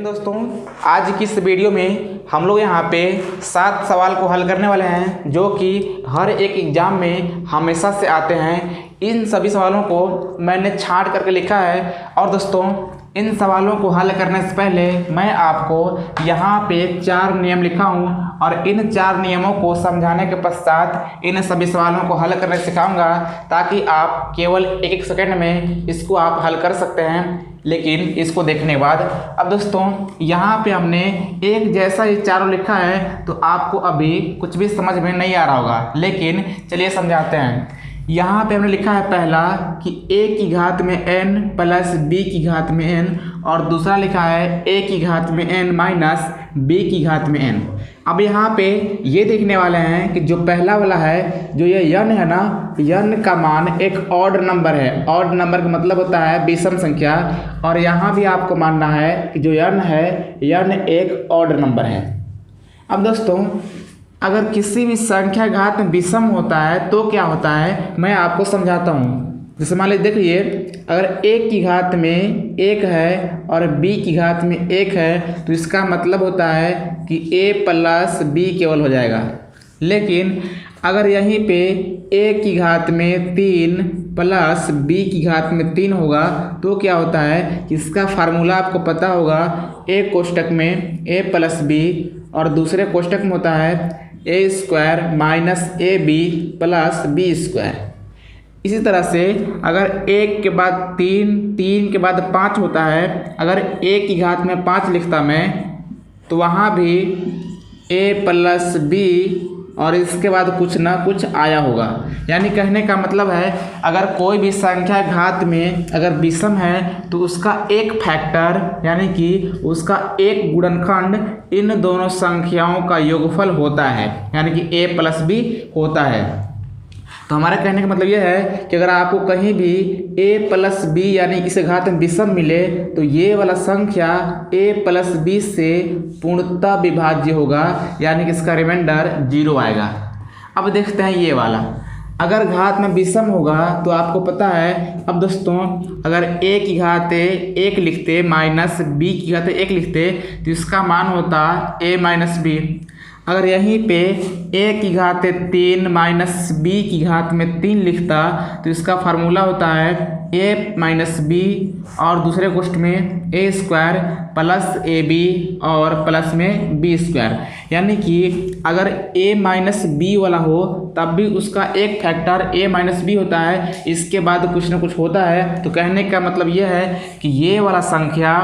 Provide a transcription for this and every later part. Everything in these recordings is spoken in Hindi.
दोस्तों, आज की इस वीडियो में हम लोग यहाँ पे 7 सवाल को हल करने वाले हैं जो कि हर एक एग्ज़ाम में हमेशा से आते हैं। इन सभी सवालों को मैंने छांट करके लिखा है और दोस्तों इन सवालों को हल करने से पहले मैं आपको यहाँ पे 4 नियम लिखा हूँ और इन 4 नियमों को समझाने के पश्चात इन सभी सवालों को हल करने सिखाऊंगा ताकि आप केवल एक सेकंड में इसको आप हल कर सकते हैं। लेकिन इसको देखने के बाद अब दोस्तों यहाँ पे हमने एक जैसा ही चारों लिखा है तो आपको अभी कुछ भी समझ में नहीं आ रहा होगा, लेकिन चलिए समझाते हैं। यहाँ पे हमने लिखा है पहला कि a की घात में n प्लस b की घात में n और दूसरा लिखा है a की घात में n माइनस b की घात में n। अब यहाँ पे ये देखने वाले हैं कि जो पहला वाला है जो ये n है ना, n का मान एक ऑड नंबर है। ऑड नंबर का मतलब होता है विषम संख्या, और यहाँ भी आपको मानना है कि जो n है n एक ऑड नंबर है। अब दोस्तों अगर किसी भी संख्या घात में विषम होता है तो क्या होता है मैं आपको समझाता हूँ। जैसे मान लीजिए देखिए, अगर a की घात में 1 है और b की घात में 1 है तो इसका मतलब होता है कि a प्लस b केवल हो जाएगा। लेकिन अगर यहीं पे a की घात में 3 प्लस b की घात में 3 होगा तो क्या होता है, इसका फार्मूला आपको पता होगा। a कोष्टक में a प्लस b और दूसरे कोष्टक में होता है a square minus A B plus B square. इसी तरह से अगर 1 के बाद 3, 3 के बाद 5 होता है, अगर a की घात में 5 लिखता मैं तो वहाँ भी a प्लस बी और इसके बाद कुछ ना कुछ आया होगा। यानी कहने का मतलब है अगर कोई भी संख्या घात में अगर विषम है तो उसका एक फैक्टर यानी कि उसका एक गुणनखंड इन दोनों संख्याओं का योगफल होता है, यानी कि a प्लस बी होता है। तो हमारा कहने का मतलब यह है कि अगर आपको कहीं भी a प्लस बी यानी इस घात में विषम मिले तो ये वाला संख्या a प्लस बी से पूर्णतः विभाज्य होगा, यानी कि इसका रिमाइंडर 0 आएगा। अब देखते हैं ये वाला, अगर घात में विषम होगा तो आपको पता है। अब दोस्तों अगर a की घात 1 लिखते माइनस b की घात 1 लिखते तो इसका मान होता a माइनस बी। अगर यहीं पे a की घात 3 माइनस b की घात में 3 लिखता तो इसका फार्मूला होता है a माइनस बी और दूसरे कोष्ठ में a square plus A B और प्लस में b स्क्वायर। यानी कि अगर a माइनस बी वाला हो तब भी उसका एक फैक्टर a माइनस बी होता है, इसके बाद कुछ ना कुछ होता है। तो कहने का मतलब यह है कि ये वाला संख्या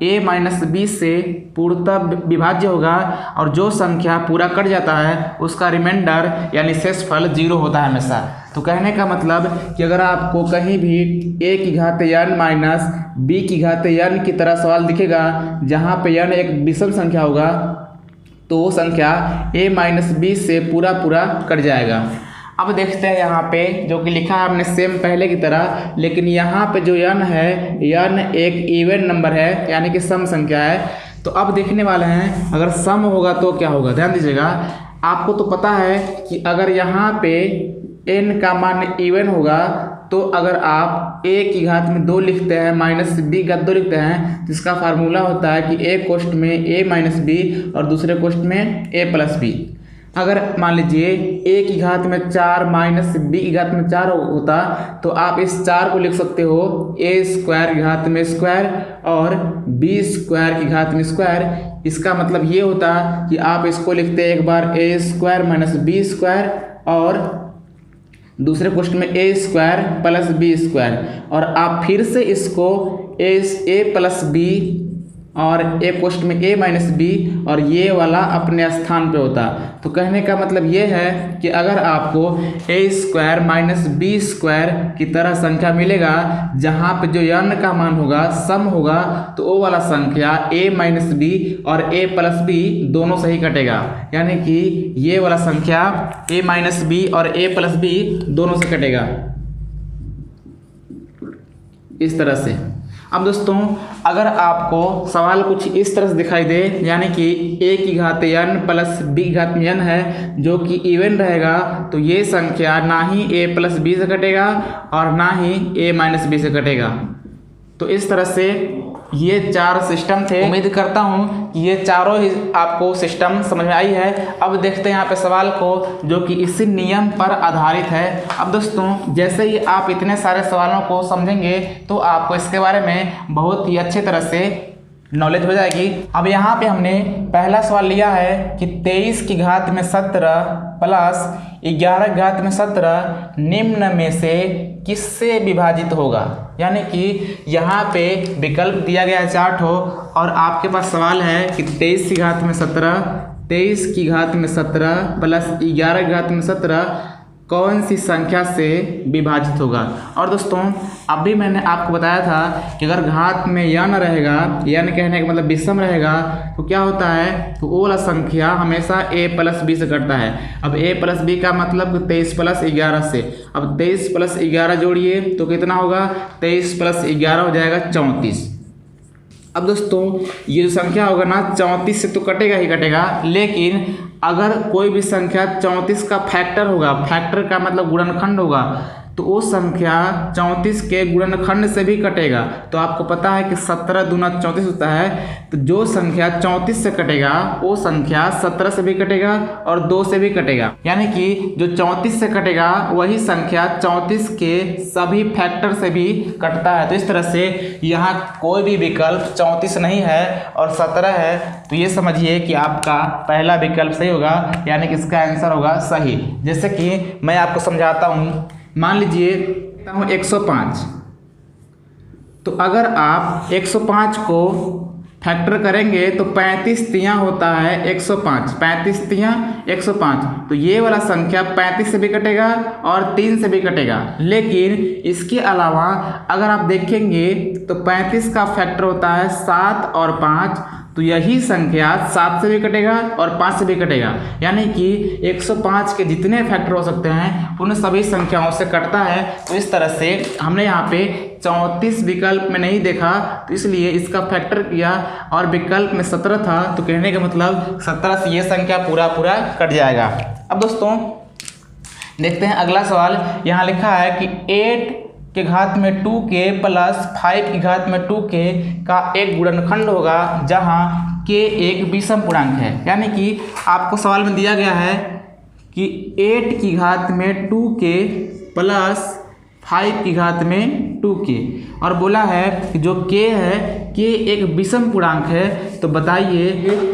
a माइनस बी से पूर्णतः विभाज्य होगा और जो संख्या पूरा कट जाता है उसका रिमाइंडर यानी शेषफल 0 होता है हमेशा। तो कहने का मतलब कि अगर आपको कहीं भी a की घात n माइनस b की घात n की तरह सवाल दिखेगा जहाँ पे n एक विषम संख्या होगा तो वो संख्या a माइनस बी से पूरा कट जाएगा। अब देखते हैं यहाँ पे जो कि लिखा है हमने सेम पहले की तरह, लेकिन यहाँ पे जो n है n एक इवन नंबर है यानी कि सम संख्या है। तो अब देखने वाले हैं अगर सम होगा तो क्या होगा। ध्यान दीजिएगा, आपको तो पता है कि अगर यहाँ पे n का मान इवन होगा तो अगर आप a की घात में 2 लिखते हैं माइनस b की घात 2 लिखते हैं तो इसका फार्मूला होता है कि a कोष्ठ में a माइनस b और दूसरे कोष्ठ में a प्लस b। अगर मान लीजिए a की घात में 4 माइनस b की घात में 4 होता तो आप इस 4 को लिख सकते हो a स्क्वायर की घात में स्क्वायर और b स्क्वायर की घात में स्क्वायर। इसका मतलब ये होता कि आप इसको लिखते एक बार a square minus b square और दूसरे कोष्ठ में a square plus b square, और आप फिर से इसको a प्लस b और एक कोष्ठ में a माइनस बी और ये वाला अपने स्थान पे होता। तो कहने का मतलब ये है कि अगर आपको a square minus B square की तरह संख्या मिलेगा जहाँ पे जो n का मान होगा सम होगा तो वो वाला संख्या a माइनस बी और a प्लस बी दोनों से ही कटेगा, यानी कि ये वाला संख्या a माइनस बी और a प्लस बी दोनों से कटेगा इस तरह से। अब दोस्तों अगर आपको सवाल कुछ इस तरह से दिखाई दे, यानी कि a की घात n प्लस b की घात में n है जो कि इवन रहेगा, तो ये संख्या ना ही a प्लस बी से कटेगा और ना ही a माइनस बी से कटेगा। तो इस तरह से ये 4 सिस्टम थे। उम्मीद करता हूँ कि ये चारों ही आपको सिस्टम समझ में आई है। अब देखते हैं यहाँ पे सवाल को, जो कि इसी नियम पर आधारित है। अब दोस्तों जैसे ही आप इतने सारे सवालों को समझेंगे तो आपको इसके बारे में बहुत ही अच्छे तरह से नॉलेज हो जाएगी। अब यहाँ पे हमने पहला सवाल लिया है कि 23 की घात में 17 प्लस 11 की घात में 17 निम्न में से किससे विभाजित होगा। यानी कि यहाँ पे विकल्प दिया गया है 4 ठो और आपके पास सवाल है कि 23 की घात में 17, 23 की घात में 17 प्लस 11 की घात में 17 कौन सी संख्या से विभाजित होगा। और दोस्तों अभी मैंने आपको बताया था कि अगर घात में यन रहेगा, यन कहने का मतलब विषम रहेगा, तो क्या होता है, तो वो वाला संख्या हमेशा a प्लस b से कटता है। अब a प्लस b का मतलब 23 प्लस 11 से। अब 23 प्लस 11 जोड़िए तो कितना होगा, 23 प्लस 11 हो जाएगा 34। अब दोस्तों ये जो संख्या होगा ना 34 से तो कटेगा ही कटेगा, लेकिन अगर कोई भी संख्या 34 का फैक्टर होगा, फैक्टर का मतलब गुणनखंड होगा, तो वो संख्या 34 के गुणनखंड से भी कटेगा। तो आपको पता है कि 17 दूना 34 होता है, तो जो संख्या 34 से कटेगा वो संख्या 17 से भी कटेगा और 2 से भी कटेगा। यानी कि जो 34 से कटेगा वही संख्या 34 के सभी फैक्टर से भी कटता है। तो इस तरह से यहाँ कोई भी विकल्प 34 नहीं है और 17 है। तो ये समझिए कि आपका पहला विकल्प सही होगा, यानी कि इसका आंसर होगा सही। जैसे कि मैं आपको समझाता हूँ, मान लीजिए 105, तो अगर आप 105 को फैक्टर करेंगे तो 35 तियाँ होता है 105, 35 तियाँ 105। तो ये वाला संख्या 35 से भी कटेगा और 3 से भी कटेगा। लेकिन इसके अलावा अगर आप देखेंगे तो 35 का फैक्टर होता है 7 और 5, तो यही संख्या 7 से भी कटेगा और 5 से भी कटेगा। यानी कि 105 के जितने फैक्टर हो सकते हैं उन सभी संख्याओं से कटता है। तो इस तरह से हमने यहाँ पे 34 विकल्प में नहीं देखा, तो इसलिए इसका फैक्टर किया और विकल्प में 17 था, तो कहने का मतलब 17 से ये संख्या पूरा कट जाएगा। अब दोस्तों देखते हैं अगला सवाल। यहाँ लिखा है कि 8 के घात में 2k प्लस 5 की घात में 2k का एक गुणनखंड होगा जहाँ k एक विषम पूर्णांक है। यानी कि आपको सवाल में दिया गया है कि 8 की घात में 2k प्लस 5 की घात में 2k और बोला है कि जो k है k एक विषम पूर्णांक है। तो बताइए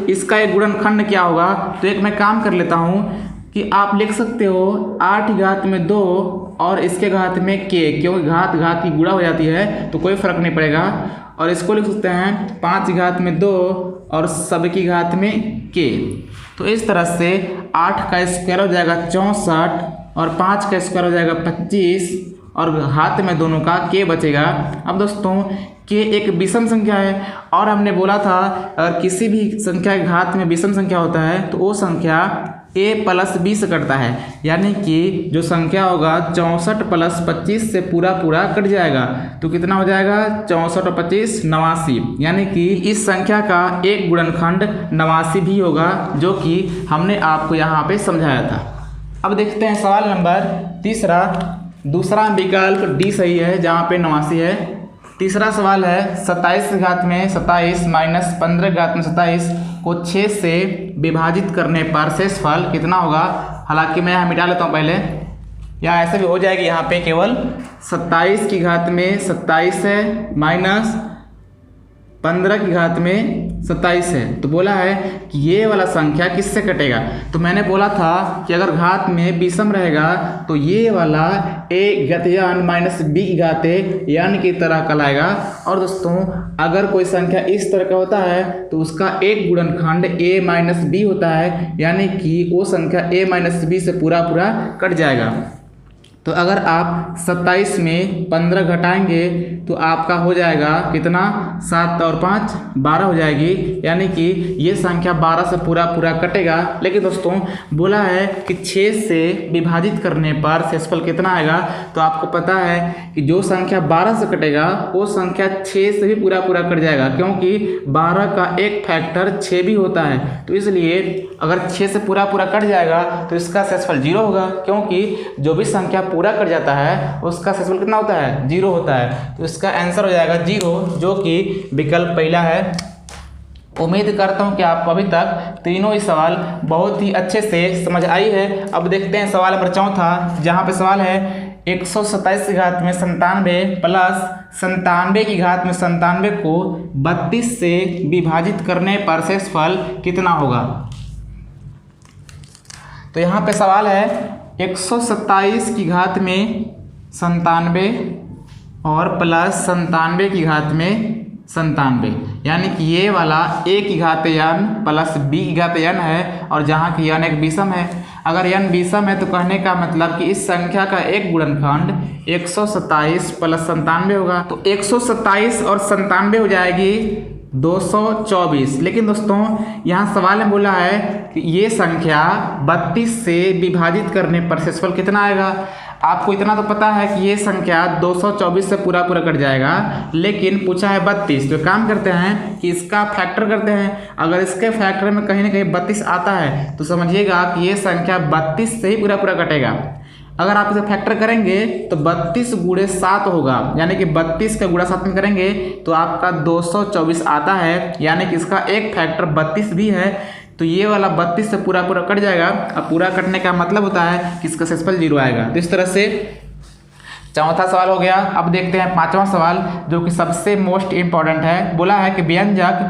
इसका एक गुणनखंड क्या होगा। तो एक मैं काम कर लेता हूँ कि आप लिख सकते हो 8 की घात में 2 और इसके घात में k, क्योंकि घात की गुणा हो जाती है तो कोई फर्क नहीं पड़ेगा। और इसको लिख सकते हैं 5 की घात में 2 और सब की घात में k। तो इस तरह से 8 का स्क्वायर हो जाएगा 64 और 5 का स्क्वायर हो जाएगा 25 और घात में दोनों का k बचेगा। अब दोस्तों k एक विषम संख्या है और हमने बोला था अगर किसी भी संख्या के घात में विषम संख्या होता है तो वो संख्या a प्लस b से कटता है। यानी कि जो संख्या होगा 64 प्लस 25 से पूरा कट जाएगा। तो कितना हो जाएगा 64 और 25 89। यानी कि इस संख्या का एक गुणनखंड 89 भी होगा, जो कि हमने आपको यहाँ पे समझाया था। अब देखते हैं सवाल नंबर तीसरा। दूसरा विकल्प डी सही है जहाँ पे 89 है। तीसरा सवाल है 27 की घात में 27 माइनस 15 की घात में 27 को 6 से विभाजित करने पर शेषफल कितना होगा। हालांकि मैं यहाँ मिटा लेता हूँ पहले, या ऐसे भी हो जाएगी। यहाँ पे केवल 27 की घात में 27 है माइनस 15 की घात में 27 है। तो बोला है कि ये वाला संख्या किससे कटेगा। तो मैंने बोला था कि अगर घात में विषम रहेगा तो ये वाला a घातीय माइनस b की घाते यानी की तरह कहलाएगा। और दोस्तों अगर कोई संख्या इस तरह का होता है तो उसका एक गुणनखंड a माइनस b होता है, यानी कि वो संख्या a माइनस b से पूरा कट जाएगा। तो अगर आप 27 में 15 घटाएंगे तो आपका हो जाएगा कितना, 7 और 5 12 हो जाएगी। यानी कि ये संख्या 12 से पूरा कटेगा। लेकिन दोस्तों बोला है कि 6 से विभाजित करने पर शेषफल कितना आएगा। तो आपको पता है कि जो संख्या 12 से कटेगा वो संख्या 6 से भी पूरा कट जाएगा, क्योंकि 12 का एक फैक्टर 6 भी होता है। तो इसलिए अगर 6 से पूरा कट जाएगा तो इसका शेषफल 0 होगा, क्योंकि जो भी संख्या पूरा कट जाता है उसका सेक्सुअल कितना होता है, 0 होता है। तो इसका आंसर हो जाएगा 0, जो कि विकल्प पहला है। उम्मीद करता हूँ कि आपको अभी तक तीनों ही सवाल बहुत ही अच्छे से समझ आई है। अब देखते हैं सवाल नंबर 4, जहाँ पे सवाल है 127 की घात में 97 प्लस 97 की घात में 97 को 32 से विभाजित करने पर शेषफल कितना होगा। तो यहाँ पे सवाल है 127 की घात में 97 और प्लस 97 की घात में 97, यानी कि ये वाला a की घात n प्लस b की घात n है और जहाँ की n एक विषम है। अगर n विषम है तो कहने का मतलब कि इस संख्या का एक गुणनखंड 127 प्लस 97 होगा। तो 127 और 97 हो जाएगी 224। लेकिन दोस्तों यहाँ सवाल में बोला है कि ये संख्या 32 से विभाजित करने पर शेषफल कितना आएगा। आपको इतना तो पता है कि ये संख्या 224 से पूरा कट जाएगा, लेकिन पूछा है 32। तो काम करते हैं कि इसका फैक्टर करते हैं। अगर इसके फैक्टर में कहीं ना कहीं 32 आता है तो समझिएगा कि ये संख्या 32 से ही पूरा कटेगा। अगर आप इसे फैक्टर करेंगे तो 32 गुणे 7 होगा, यानी कि 32 का गुणा 7 में करेंगे तो आपका 224 आता है, यानी कि इसका एक फैक्टर 32 भी है। तो ये वाला 32 से पूरा कट जाएगा। अब पूरा कटने का मतलब होता है कि इसका शेषफल 0 आएगा। तो इस तरह से चौथा सवाल हो गया। अब देखते हैं 5वां सवाल, जो कि सबसे मोस्ट इम्पॉर्टेंट है। बोला है कि व्यंजक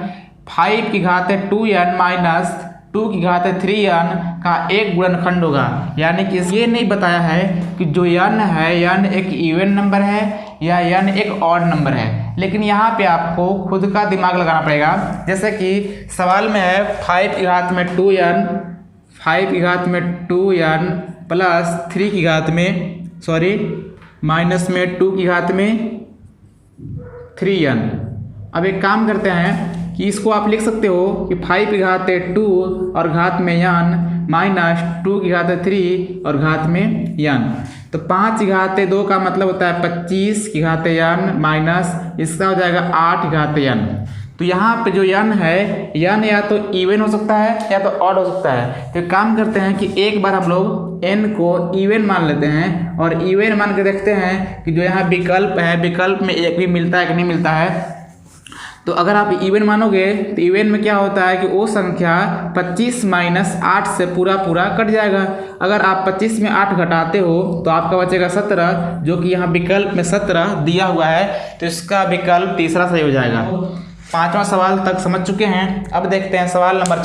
5 की घात 2n माइनस 2 की घात 3n का एक गुणनखंड होगा। यानी कि ये नहीं बताया है कि जो n है n एक इवन नंबर है या n एक ऑड नंबर है, लेकिन यहाँ पे आपको खुद का दिमाग लगाना पड़ेगा। जैसे कि सवाल में है 5 की घात में 2n, 5 की घात में 2n प्लस 3 की घात में माइनस में 2 की घात में 3n। अब एक काम करते हैं कि इसको आप लिख सकते हो कि 5 की घात 2 और घात में n माइनस 2 की घात 3 और घात में n। तो 5 की घात 2 का मतलब होता है 25 की घात n माइनस इसका हो जाएगा 8 की घात n। तो यहाँ पे जो n है n या तो इवन हो सकता है या तो ऑड हो सकता है। तो काम करते हैं कि एक बार हम लोग n को इवन मान लेते हैं और इवन मान के देखते हैं कि जो यहाँ विकल्प है विकल्प में एक भी मिलता है कि नहीं मिलता है। तो अगर आप इवन मानोगे तो इवन में क्या होता है कि वो संख्या 25 माइनस 8 से पूरा कट जाएगा। अगर आप 25 में 8 घटाते हो तो आपका बचेगा 17, जो कि यहाँ विकल्प में 17 दिया हुआ है। तो इसका विकल्प तीसरा सही हो जाएगा। 5वां सवाल तक समझ चुके हैं। अब देखते हैं सवाल नंबर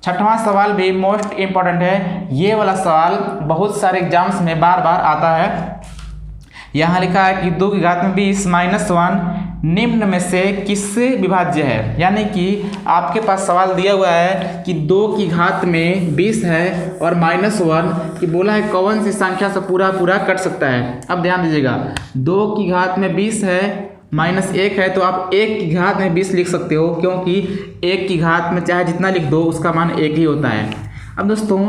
6वां सवाल भी मोस्ट इम्पॉर्टेंट है। ये वाला सवाल बहुत सारे एग्जाम्स में बार आता है। यहाँ लिखा है कि 2 की घात में 20 माइनस 1 निम्न में से किससे विभाज्य है। यानी कि आपके पास सवाल दिया हुआ है कि 2 की घात में 20 है और माइनस 1 कि बोला है कौन सी संख्या से पूरा कट सकता है। अब ध्यान दीजिएगा, 2 की घात में 20 है माइनस 1 है, तो आप 1 की घात में 20 लिख सकते हो, क्योंकि 1 की घात में चाहे जितना लिख दो उसका मान 1 ही होता है। अब दोस्तों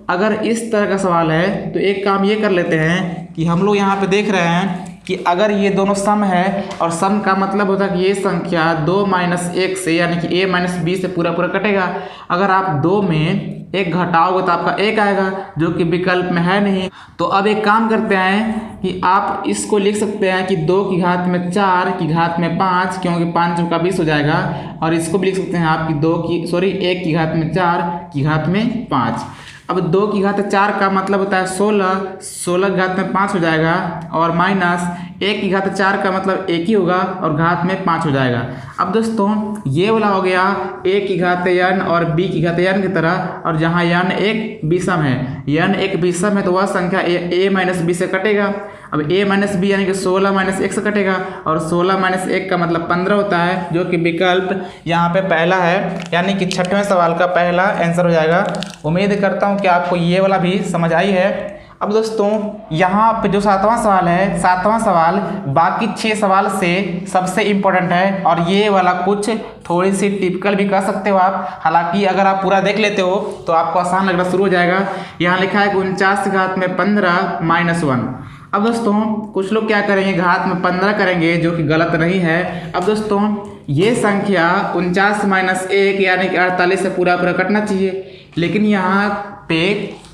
अगर इस तरह का सवाल है तो एक काम ये कर लेते हैं कि हम लोग यहाँ पे देख रहे हैं कि अगर ये दोनों सम है और सम का मतलब होता है कि ये संख्या 2 माइनस 1 से यानी कि a माइनस b से पूरा कटेगा। अगर आप 2 में 1 घटाओगे तो आपका 1 आएगा, जो कि विकल्प में है नहीं। तो अब एक काम करते हैं कि आप इसको लिख सकते हैं कि 2 की घात में 4 की घात में 5, क्योंकि 5 चौका 20 हो जाएगा। और इसको भी लिख सकते हैं आप कि 1 की घात में 4 की घात में 5। अब 2 की घात 4 का मतलब होता है 16, 16 की घात में 5 हो जाएगा और माइनस 1 की घात 4 का मतलब 1 ही होगा और घात में 5 हो जाएगा। अब दोस्तों ये वाला हो गया a की घात n और b की घात n की तरह, और जहाँ n एक विषम है, n एक विषम है तो वह संख्या a माइनस b से कटेगा। अब a माइनस b यानी कि 16 माइनस 1 से कटेगा और 16 माइनस 1 का मतलब 15 होता है, जो कि विकल्प यहाँ पे पहला है, यानी कि 6वें सवाल का पहला आंसर हो जाएगा। उम्मीद करता हूँ कि आपको ये वाला भी समझ आई है। अब दोस्तों यहाँ पे जो 7वां सवाल है, 7वां सवाल बाकी 6 सवाल से सबसे इम्पोर्टेंट है और ये वाला कुछ थोड़ी सी टिपिकल भी कर सकते हो आप। हालांकि अगर आप पूरा देख लेते हो तो आपको आसान लगना शुरू हो जाएगा। यहाँ लिखा है कि 49 की घात में 15 माइनस 1। अब दोस्तों कुछ लोग क्या करेंगे, घात में 15 करेंगे, जो कि गलत नहीं है। अब दोस्तों ये संख्या 49 माइनस 1 यानी कि 48 से पूरा कटना चाहिए, लेकिन यहाँ पे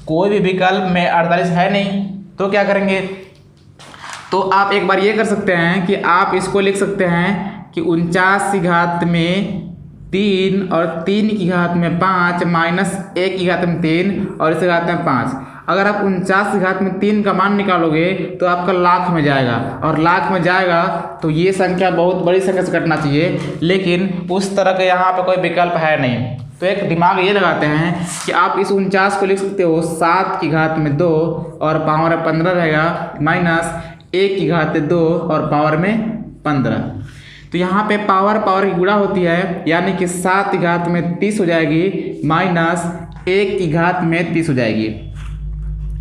कोई भी विकल्प में 48 है नहीं, तो क्या करेंगे, तो आप एक बार ये कर सकते हैं कि आप इसको लिख सकते हैं कि 49 की घात में 3 और 3 की घात में 5 माइनस 1 की घात में 3 और इसकी घात में 5। अगर आप 49 की घात में 3 का मान निकालोगे तो आपका लाख में जाएगा, और लाख में जाएगा तो ये संख्या बहुत बड़ी संख्या से कटना चाहिए, लेकिन उस तरह का यहाँ पे कोई विकल्प है नहीं। तो एक दिमाग ये लगाते हैं कि आप इस 49 को लिख सकते हो 7 की घात में 2 और पावर में 15 रहेगा, माइनस 1 की घात में 2 और पावर में 15। तो यहाँ पे पावर की गुणा होती है, यानी कि 7 की घात में 30 हो जाएगी, माइनस 1 की घात में 30 हो जाएगी।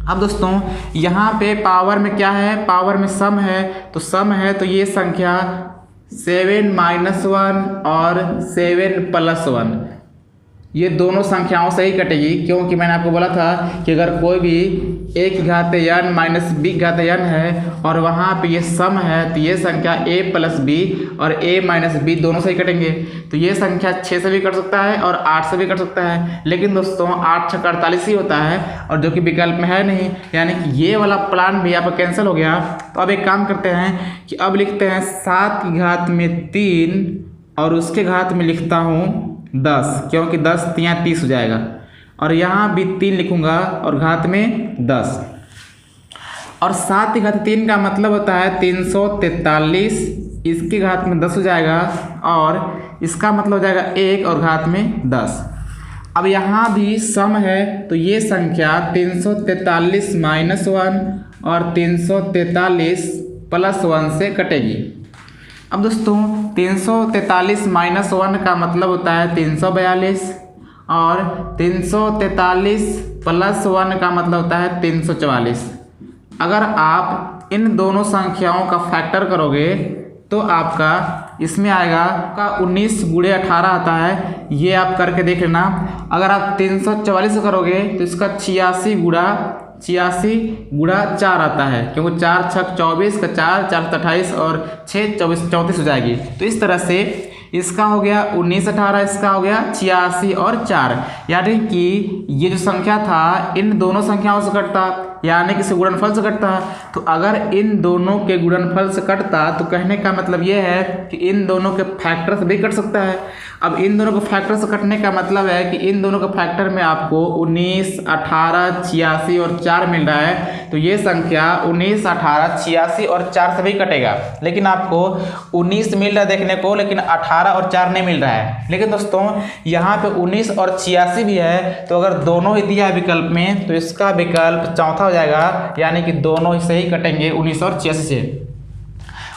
अब दोस्तों यहाँ पे पावर में क्या है, पावर में सम है, तो सम है तो ये संख्या 7 माइनस 1 और 7 प्लस 1 ये दोनों संख्याओं से ही कटेगी, क्योंकि मैंने आपको बोला था कि अगर कोई भी a की घात n माइनस b की घात n है और वहाँ पे ये सम है तो ये संख्या a प्लस b और a माइनस b दोनों से ही कटेंगे। तो ये संख्या 6 से भी कट सकता है और 8 से भी कट सकता है, लेकिन दोस्तों 8 6 48 ही होता है, और जो कि विकल्प में है नहीं, यानी कि ये वाला प्लान भी आपका कैंसिल हो गया। तो अब एक काम करते हैं कि अब लिखते हैं 7 की घात में 3 और उसके घात में लिखता हूँ 10, क्योंकि 10 3 30 हो जाएगा, और यहाँ भी 3 लिखूंगा और घात में 10। और 7 की घात 3 का मतलब होता है 343, इसके घात में 10 हो जाएगा, और इसका मतलब हो जाएगा 1 और घात में 10। अब यहाँ भी सम है तो ये संख्या 343 माइनस 1 और 343 प्लस 1 से कटेगी। अब दोस्तों 343 माइनस 1 का मतलब होता है 342, और 343 प्लस 1 का मतलब होता है 344। अगर आप इन दोनों संख्याओं का फैक्टर करोगे तो आपका इसमें आएगा का 19 गुणे 18 आता है, ये आप करके देख लेना। अगर आप 344 से करोगे तो इसका 86 गुणा 4 आता है, क्योंकि 4 छक 24 का 4 4 28 और 6 24 34 हो जाएगी। तो इस तरह से इसका हो गया 19 18, इसका हो गया 86 और 4, यानी कि ये जो संख्या था इन दोनों संख्याओं से कटता, यानी कि गुणनफल से कटता। तो अगर इन दोनों के गुणनफल से कटता तो कहने का मतलब ये है कि इन दोनों के फैक्टर से भी कट सकता है। अब इन दोनों के फैक्टर से कटने का मतलब है कि इन दोनों के फैक्टर में आपको 19 18 86 और 4 मिल रहा है, तो ये संख्या 19 18 86 और 4 से भी कटेगा, लेकिन आपको 19 मिल रहा है देखने को, लेकिन 18 और 4 नहीं मिल रहा है। लेकिन दोस्तों यहाँ पे 19 और 86 भी है, तो अगर दोनों ही दिया है विकल्प में तो इसका विकल्प चौथा हो जाएगा, यानी कि दोनों से ही कटेंगे 19 और 86 से।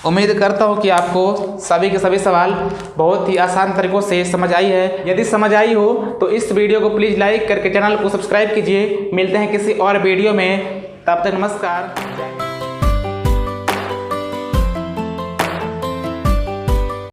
उम्मीद करता हूँ कि आपको सभी के सभी सवाल बहुत ही आसान तरीक़ों से समझ आई है। यदि समझ आई हो तो इस वीडियो को प्लीज़ लाइक करके चैनल को सब्सक्राइब कीजिए। मिलते हैं किसी और वीडियो में, तब तक नमस्कार।